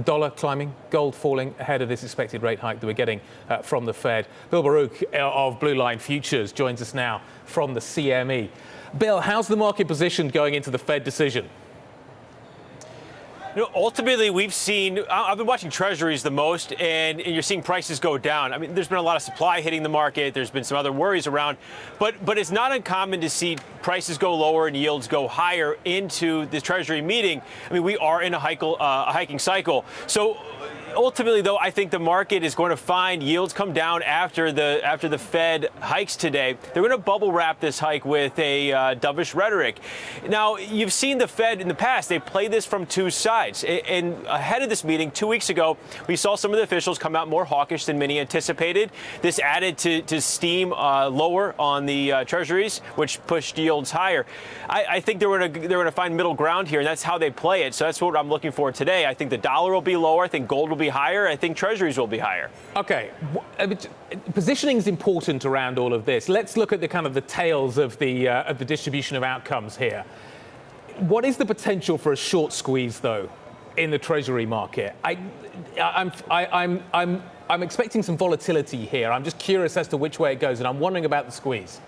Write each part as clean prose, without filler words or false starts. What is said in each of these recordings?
dollar climbing, gold falling ahead of this expected rate hike that we're getting from the Fed. Bill Baruch of Blue Line Futures joins us now from the CME. Bill, how's the market positioned going into the Fed decision? Ultimately, we've seen, I've been watching treasuries the most, and you're seeing prices go down. I mean, there's been a lot of supply hitting the market. There's been some other worries around, but it's not uncommon to see prices go lower and yields go higher into the treasury meeting. I mean, we are in a hiking cycle. So ultimately, though, I think the market is going to find yields come down after the Fed hikes today. They're going to bubble wrap this hike with a dovish rhetoric. Now, you've seen the Fed in the past. They play this from two sides. And ahead of this meeting, 2 weeks ago, we saw some of the officials come out more hawkish than many anticipated. This added to steam lower on the treasuries, which pushed yields higher. I think they're going to find middle ground here, and that's how they play it. So that's what I'm looking for today. I think the dollar will be lower. I think gold will be higher. I think treasuries will be higher. Okay. Positioning is important around all of this. Let's look at the kind of the tails of the distribution of outcomes here. What is the potential for a short squeeze, though, in the Treasury market? I'm expecting some volatility here. I'm just curious as to which way it goes, and I'm wondering about the squeeze.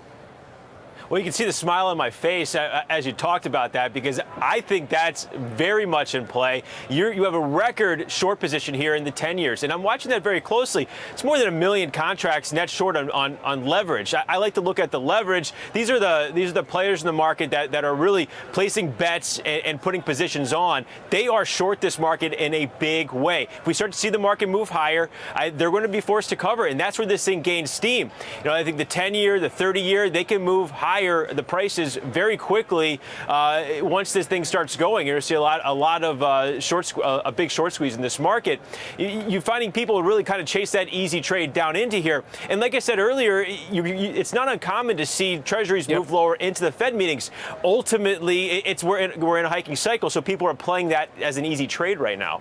Well, you can see the smile on my face as you talked about that, because I think that's very much in play. You have a record short position here in the 10 years, and I'm watching that very closely. It's more than 1 million contracts net short on leverage. I like to look at the leverage. These are the players in the market that are really placing bets and putting positions on. They are short this market in a big way. If we start to see the market move higher, they're going to be forced to cover, and that's where this thing gains steam. I think the 10-year, the 30-year, they can move higher the prices very quickly once this thing starts going. You're going to see a lot of a big short squeeze in this market. You're finding people really kind of chase that easy trade down into here. And like I said earlier, it's not uncommon to see treasuries move lower into the Fed meetings. Ultimately, we're in a hiking cycle, so people are playing that as an easy trade right now.